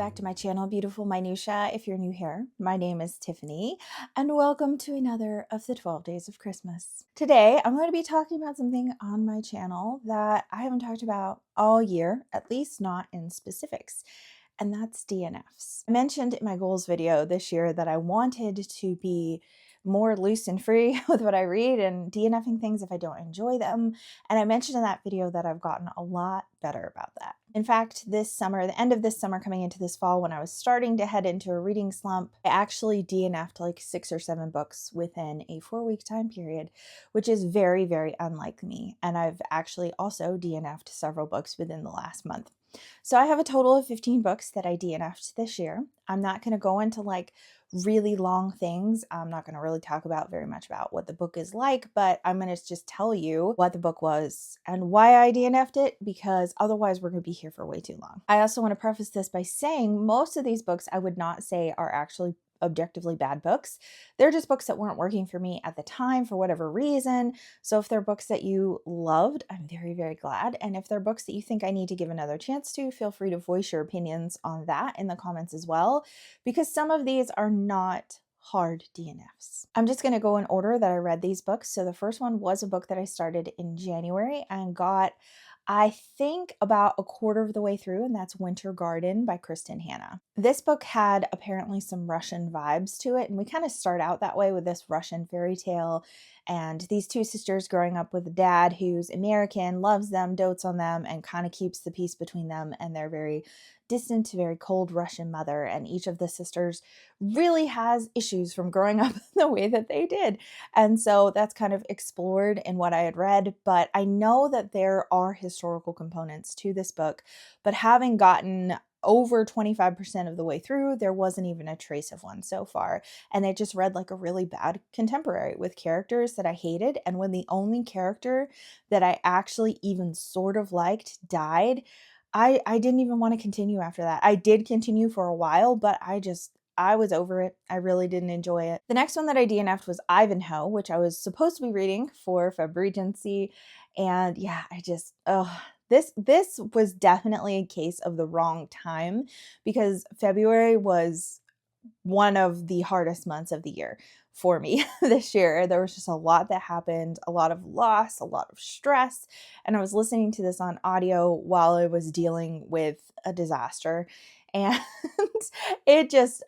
back to my channel, Beautiful Minutia. If you're new here, my name is Tiffany, and welcome to another of the 12 Days of Christmas. Today, I'm going to be talking about something on my channel that I haven't talked about all year, at least not in specifics, and that's DNFs. I mentioned in my goals video this year that I wanted to be more loose and free with what I read and DNFing things if I don't enjoy them. And I mentioned in that video that I've gotten a lot better about that. In fact, this summer, the end of this summer coming into this fall, when I was starting to head into a reading slump, I actually DNF'd like 6 or 7 books within a 4-week time period, which is very, very unlike me. And I've actually also DNF'd several books within the last month. So I have a total of 15 books that I DNF'd this year. I'm not going to go into like really long things. I'm not going to really talk about very much about what the book is like, but I'm going to just tell you what the book was and why I DNF'd it, because otherwise we're going to be here for way too long. I also want to preface this by saying most of these books I would not say are actually objectively bad books. They're just books that weren't working for me at the time for whatever reason. So if they're books that you loved, I'm very, very glad. And if they're books that you think I need to give another chance to, feel free to voice your opinions on that in the comments as well, because some of these are not hard DNFs. I'm just going to go in order that I read these books. So the first one was a book that I started in January and got, I think, about a quarter of the way through, and that's Winter Garden by Kristen Hanna. This book had apparently some Russian vibes to it, and we kind of start out that way with this Russian fairy tale and these two sisters growing up with a dad who's American, loves them, dotes on them, and kind of keeps the peace between them and their very distant, very cold Russian mother. And each of the sisters really has issues from growing up the way that they did. And so that's kind of explored in what I had read, but I know that there are historical components to this book, but having gotten over 25% of the way through, there wasn't even a trace of one so far. And it just read like a really bad contemporary with characters that I hated. And when the only character that I actually even sort of liked died, I didn't even want to continue after that. I did continue for a while, but I was over it. I really didn't enjoy it. The next one that I DNF'd was Ivanhoe, which I was supposed to be reading for Februagency. And yeah, this was definitely a case of the wrong time, because February was one of the hardest months of the year for me this year. There was just a lot that happened, a lot of loss, a lot of stress. And I was listening to this on audio while I was dealing with a disaster. And it just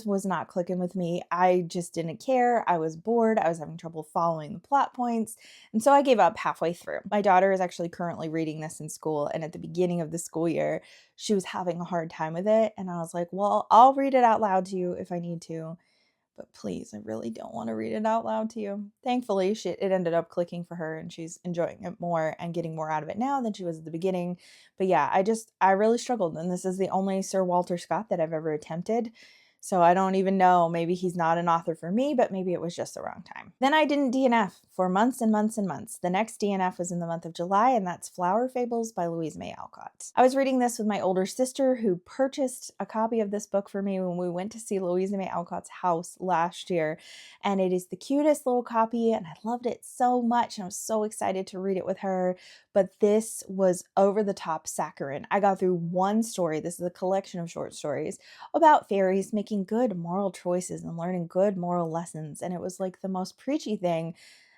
was not clicking with me. I just didn't care. I was bored. I was having trouble following the plot points. And so I gave up halfway through. My daughter is actually currently reading this in school. And at the beginning of the school year, she was having a hard time with it. And I was like, well, I'll read it out loud to you if I need to. But please, I really don't want to read it out loud to you. Thankfully, it ended up clicking for her and she's enjoying it more and getting more out of it now than she was at the beginning. But yeah, I really struggled. And this is the only Sir Walter Scott that I've ever attempted. So I don't even know, maybe he's not an author for me, but maybe it was just the wrong time. Then I didn't DNF for months and months and months. The next DNF was in the month of July, and that's Flower Fables by Louisa May Alcott. I was reading this with my older sister, who purchased a copy of this book for me when we went to see Louisa May Alcott's house last year. And it is the cutest little copy, and I loved it so much, and I was so excited to read it with her. But this was over the top saccharine. I got through one story. This is a collection of short stories about fairies making good moral choices and learning good moral lessons. And it was like the most preachy thing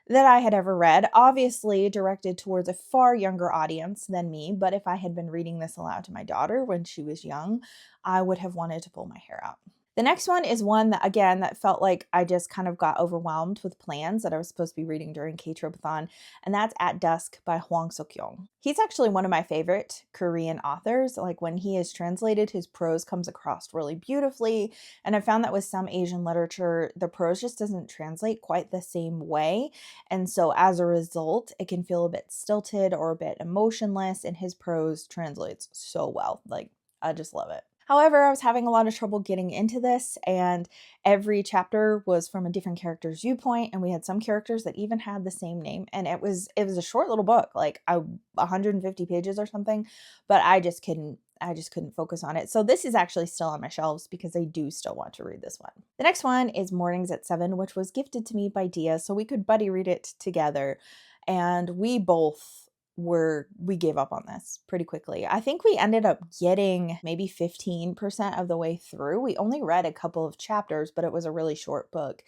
that I had ever read, obviously directed towards a far younger audience than me. But if I had been reading this aloud to my daughter when she was young, I would have wanted to pull my hair out. The next one is one that, again, that felt like I just kind of got overwhelmed with plans that I was supposed to be reading during K-Tropathon, and that's At Dusk by Hwang Suk-yong. He's actually one of my favorite Korean authors. Like, when he is translated, his prose comes across really beautifully, and I found that with some Asian literature, the prose just doesn't translate quite the same way, and so as a result, it can feel a bit stilted or a bit emotionless, and his prose translates so well. Like, I just love it. However, I was having a lot of trouble getting into this, and every chapter was from a different character's viewpoint, and we had some characters that even had the same name, and it was a short little book, like 150 pages or something, but I just couldn't focus on it. So this is actually still on my shelves because I do still want to read this one. The next one is Mornings at 7, which was gifted to me by Dia, so we could buddy read it together, and we both we gave up on this pretty quickly. I think we ended up getting maybe 15% of the way through. We only read a couple of chapters, but it was a really short book.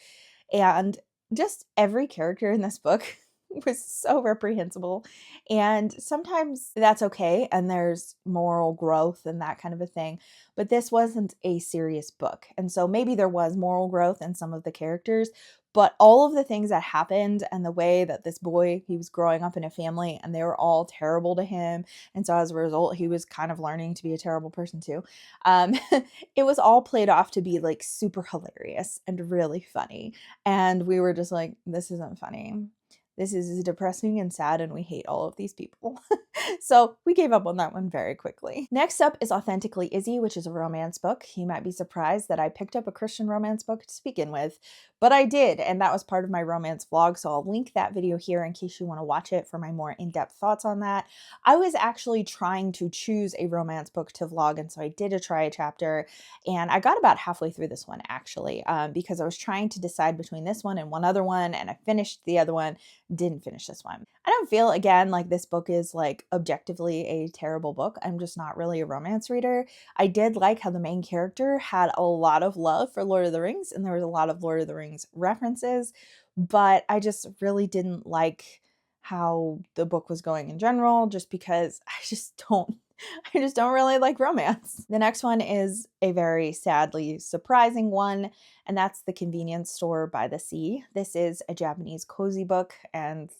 And just every character in this book was so reprehensible. And sometimes that's okay, and there's moral growth and that kind of a thing. But this wasn't a serious book. And so maybe there was moral growth in some of the characters, but all of the things that happened and the way that this boy, he was growing up in a family and they were all terrible to him. And so as a result, he was kind of learning to be a terrible person too. Um, it was all played off to be like super hilarious and really funny. And we were just like, this isn't funny. This is depressing and sad, and we hate all of these people. So we gave up on that one very quickly. Next up is Authentically Izzy, which is a romance book. You might be surprised that I picked up a Christian romance book to begin with, but I did, and that was part of my romance vlog, so I'll link that video here in case you want to watch it for my more in-depth thoughts on that. I was actually trying to choose a romance book to vlog, and so I did try a chapter, and I got about halfway through this one actually, because I was trying to decide between this one and one other one, and I finished the other one, didn't finish this one. I don't feel, again, like this book is like objectively a terrible book. I'm just not really a romance reader. I did like how the main character had a lot of love for Lord of the Rings, and there was a lot of Lord of the Rings references, but I just really didn't like how the book was going in general, just because I just don't really like romance. The next one is a very sadly surprising one, and that's The Convenience Store by the Sea. This is a Japanese cozy book, and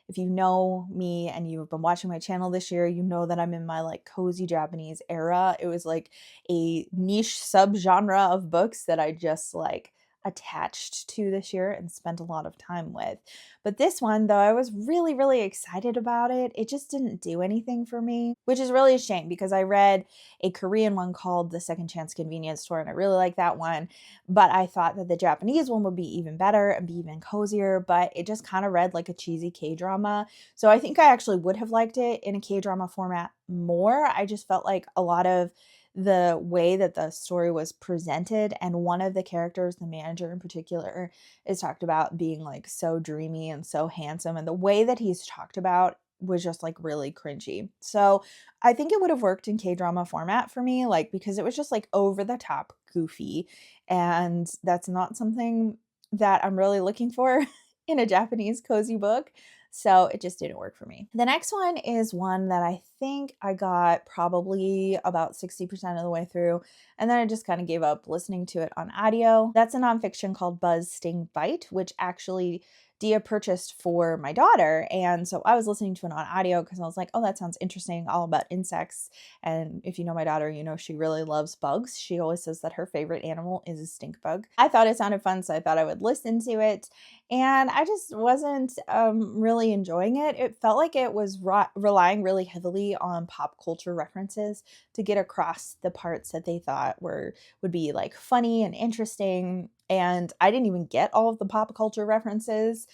if you know me and you've been watching my channel this year, you know that I'm in my like cozy Japanese era. It was like a niche subgenre of books that I just like attached to this year and spent a lot of time with. But this one, though, I was really, really excited about it. It just didn't do anything for me, which is really a shame because I read a Korean one called The Second Chance Convenience Store, and I really like that one. But I thought that the Japanese one would be even better and be even cozier, but it just kind of read like a cheesy K-drama. So I think I actually would have liked it in a K-drama format more. I just felt like a lot of the way that the story was presented, and one of the characters, the manager in particular, is talked about being like so dreamy and so handsome, and the way that he's talked about was just like really cringy. So I think it would have worked in K-drama format for me, like because it was just like over the top goofy, and that's not something that I'm really looking for in a Japanese cozy book. So it just didn't work for me. The next one is one that I think I got probably about 60% of the way through, and then I just kind of gave up listening to it on audio. That's a nonfiction called Buzz, Sting, Bite, which actually Dia purchased for my daughter. And so I was listening to it on audio because I was like, oh, that sounds interesting, all about insects. And if you know my daughter, you know she really loves bugs. She always says that her favorite animal is a stink bug. I thought it sounded fun, so I thought I would listen to it. And I just wasn't really enjoying it. It felt like it was relying really heavily on pop culture references to get across the parts that they thought would be like funny and interesting. And I didn't even get all of the pop culture references.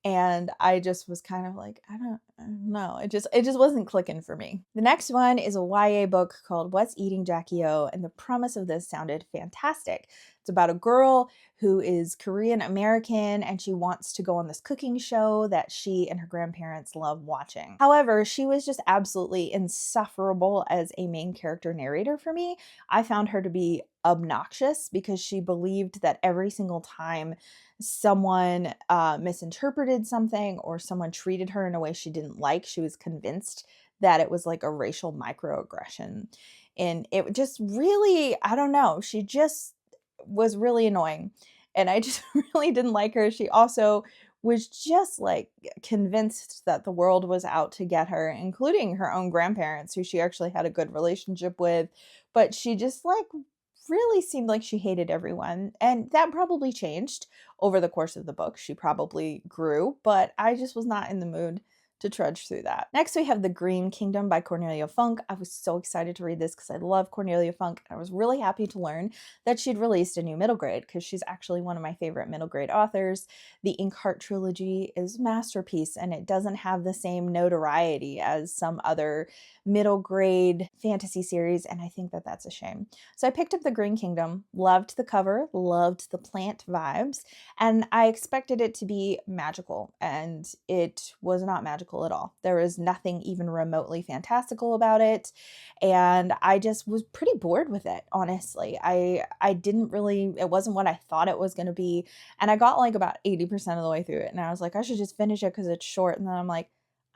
And I just was kind of like, I don't know. It just wasn't clicking for me. The next one is a YA book called What's Eating Jackie O, and the premise of this sounded fantastic. It's about a girl who is Korean American, and she wants to go on this cooking show that she and her grandparents love watching. However, she was just absolutely insufferable as a main character narrator for me. I found her to be obnoxious because she believed that every single time someone misinterpreted something or someone treated her in a way she didn't like, she was convinced that it was like a racial microaggression. And it just really, I don't know, she just was really annoying. And I just really didn't like her. She also was just like convinced that the world was out to get her, including her own grandparents, who she actually had a good relationship with. But she just like really seemed like she hated everyone. And that probably changed over the course of the book. She probably grew, but I just was not in the mood to trudge through that. Next, we have The Green Kingdom by Cornelia Funk. I was so excited to read this because I love Cornelia Funk. And I was really happy to learn that she'd released a new middle grade because she's actually one of my favorite middle grade authors. The Inkheart trilogy is a masterpiece, and it doesn't have the same notoriety as some other middle grade fantasy series, and I think that that's a shame. So I picked up The Green Kingdom, loved the cover, loved the plant vibes, and I expected it to be magical, and it was not magical magical at all. There was nothing even remotely fantastical about it. And I just was pretty bored with it, honestly. I didn't really, it wasn't what I thought it was going to be. And I got like about 80% of the way through it. And I was like, I should just finish it because it's short. And then I'm like,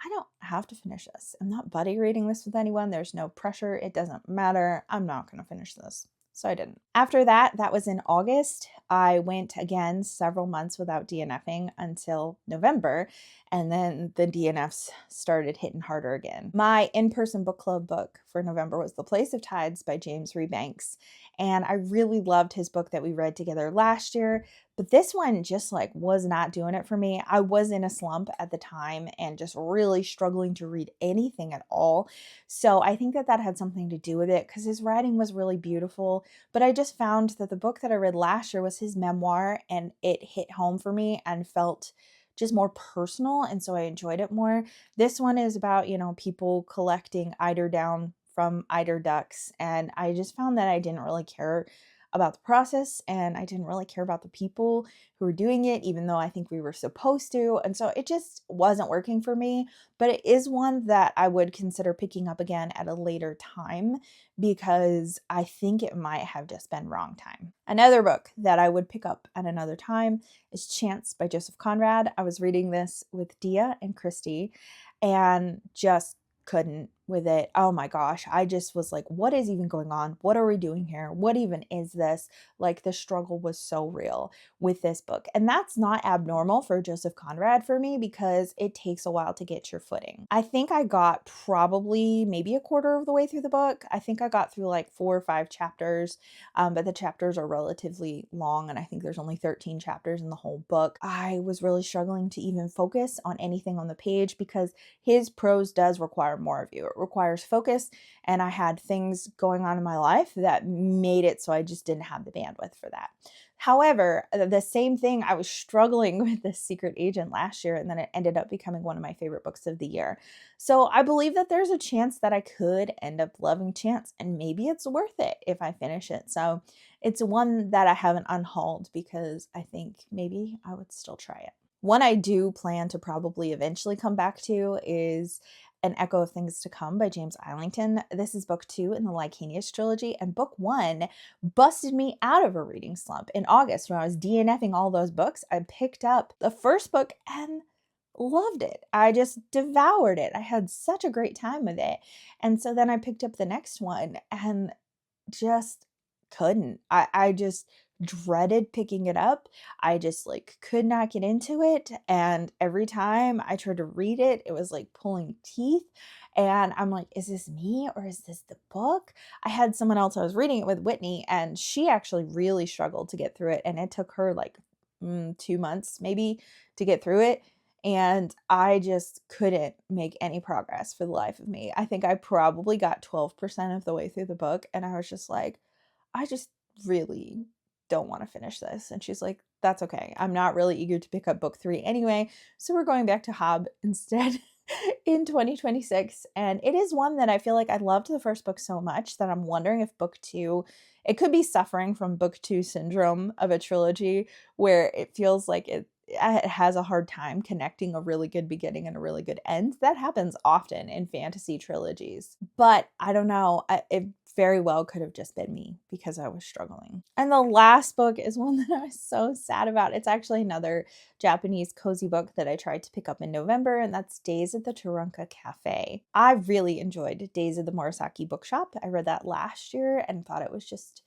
I don't have to finish this. I'm not buddy reading this with anyone. There's no pressure. It doesn't matter. I'm not going to finish this. So I didn't. After that, that was in August. I went again several months without DNFing until November. And then the DNFs started hitting harder again. My in-person book club book for November was The Place of Tides by James Rebanks. And I really loved his book that we read together last year. But this one just like was not doing it for me. I was in a slump at the time and just really struggling to read anything at all. So I think that that had something to do with it because his writing was really beautiful. But I just found that the book that I read last year was his memoir, and it hit home for me and felt just more personal. And so I enjoyed it more. This one is about, people collecting eider down from eider ducks. And I just found that I didn't really care about the process, and I didn't really care about the people who were doing it, even though I think we were supposed to. And so it just wasn't working for me, but it is one that I would consider picking up again at a later time because I think it might have just been wrong time. Another book that I would pick up at another time is Chance by Joseph Conrad. I was reading this with Dia and Christy and just couldn't with it. Oh my gosh. I just was like, what is even going on? What are we doing here? What even is this? Like, the struggle was so real with this book. And that's not abnormal for Joseph Conrad for me because it takes a while to get your footing. I think I got probably maybe a quarter of the way through the book. I think I got through like 4 or 5 chapters, but the chapters are relatively long, and I think there's only 13 chapters in the whole book. I was really struggling to even focus on anything on the page because his prose does require more of you. It requires focus, and I had things going on in my life that made it so I just didn't have the bandwidth for that. However, the same thing, I was struggling with The Secret Agent last year, and then it ended up becoming one of my favorite books of the year. So I believe that there's a chance that I could end up loving Chance, and maybe it's worth it if I finish it. So it's one that I haven't unhauled because I think maybe I would still try it. One I do plan to probably eventually come back to is An Echo of Things to Come by James Islington. This is book 2 in the Lycanius trilogy, and book 1 busted me out of a reading slump. In August, when I was DNFing all those books, I picked up the first book and loved it. I just devoured it. I had such a great time with it. And so then I picked up the next one and just couldn't. I just dreaded picking it up. I just like could not get into it. And every time I tried to read it, it was like pulling teeth. And I'm like, is this me or is this the book? I had someone else I was reading it with, Whitney, and she actually really struggled to get through it. And it took her like 2 months maybe to get through it. And I just couldn't make any progress for the life of me. I think I probably got 12% of the way through the book. And I was just like, I just really don't want to finish this. And she's like, that's okay. I'm not really eager to pick up book 3 anyway. So we're going back to Hob instead in 2026. And it is one that I feel like I loved the first book so much that I'm wondering if book 2, it could be suffering from book 2 syndrome of a trilogy where it feels like it has a hard time connecting a really good beginning and a really good end. That happens often in fantasy trilogies. But I don't know. It very well could have just been me because I was struggling. And the last book is one that I was so sad about. It's actually another Japanese cozy book that I tried to pick up in November, and that's Days at the Taranka Cafe. I really enjoyed Days at the Murasaki Bookshop. I read that last year and thought it was just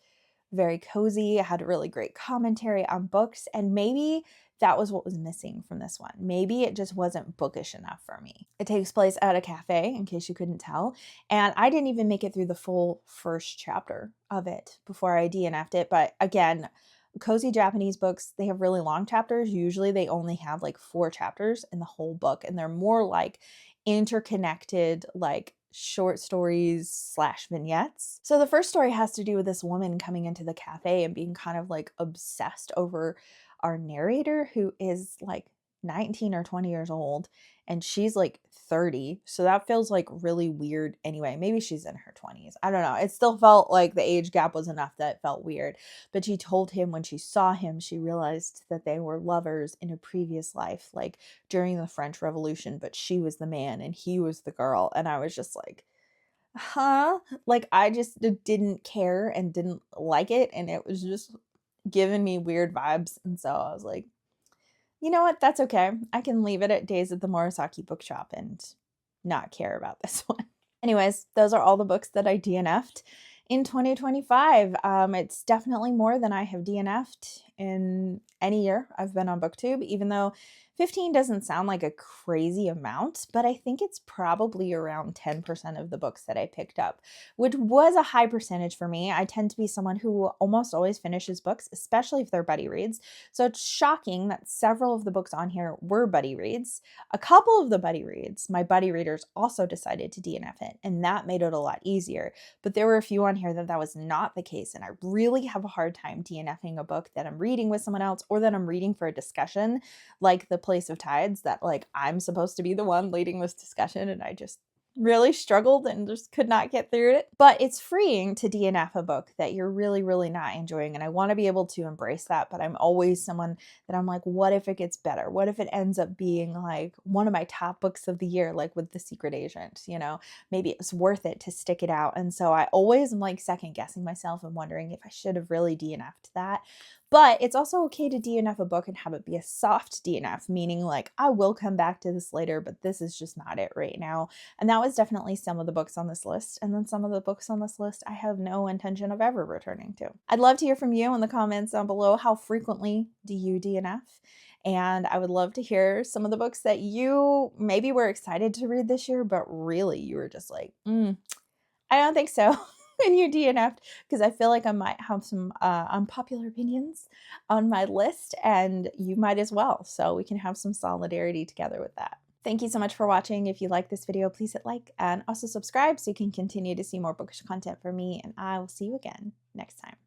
very cozy. It had a really great commentary on books, and maybe that was what was missing from this one. Maybe it just wasn't bookish enough for me. It takes place at a cafe, in case you couldn't tell, and I didn't even make it through the full first chapter of it before I DNF'd it. But again, cozy Japanese books, they have really long chapters. Usually they only have like 4 chapters in the whole book, and they're more like interconnected, like short stories / vignettes. So the first story has to do with this woman coming into the cafe and being kind of like obsessed over our narrator, who is like 19 or 20 years old and she's like 30. So that feels like really weird anyway. Maybe she's in her 20s. I don't know. It still felt like the age gap was enough that it felt weird. But she told him when she saw him, she realized that they were lovers in a previous life, like during the French Revolution, but she was the man and he was the girl. And I was just like, huh? Like I just didn't care and didn't like it. And it was just giving me weird vibes. And so I was like, you know what? That's okay. I can leave it at Days at the Morisaki Bookshop and not care about this one. Anyways, those are all the books that I DNF'd in 2025. It's definitely more than I have DNF'd in any year I've been on BookTube, even though 15 doesn't sound like a crazy amount, but I think it's probably around 10% of the books that I picked up, which was a high percentage for me. I tend to be someone who almost always finishes books, especially if they're buddy reads. So it's shocking that several of the books on here were buddy reads. A couple of the buddy reads, my buddy readers also decided to DNF it, and that made it a lot easier. But there were a few on here that was not the case, and I really have a hard time DNFing a book that I'm reading with someone else or that I'm reading for a discussion, like The Place of Tides, that like I'm supposed to be the one leading this discussion, and I just really struggled and just could not get through it. But it's freeing to DNF a book that you're really, really not enjoying. And I want to be able to embrace that. But I'm always someone that I'm like, what if it gets better? What if it ends up being like one of my top books of the year, like with The Secret Agent, you know, maybe it's worth it to stick it out. And so I always am like second guessing myself and wondering if I should have really DNF'd that. But it's also okay to DNF a book and have it be a soft DNF, meaning like, I will come back to this later, but this is just not it right now. And that was definitely some of the books on this list. And then some of the books on this list I have no intention of ever returning to. I'd love to hear from you in the comments down below. How frequently do you DNF? And I would love to hear some of the books that you maybe were excited to read this year, but really you were just like, I don't think so. And you DNF'd, because I feel like I might have some unpopular opinions on my list, and you might as well. So we can have some solidarity together with that. Thank you so much for watching. If you like this video, please hit like and also subscribe so you can continue to see more bookish content from me, and I will see you again next time.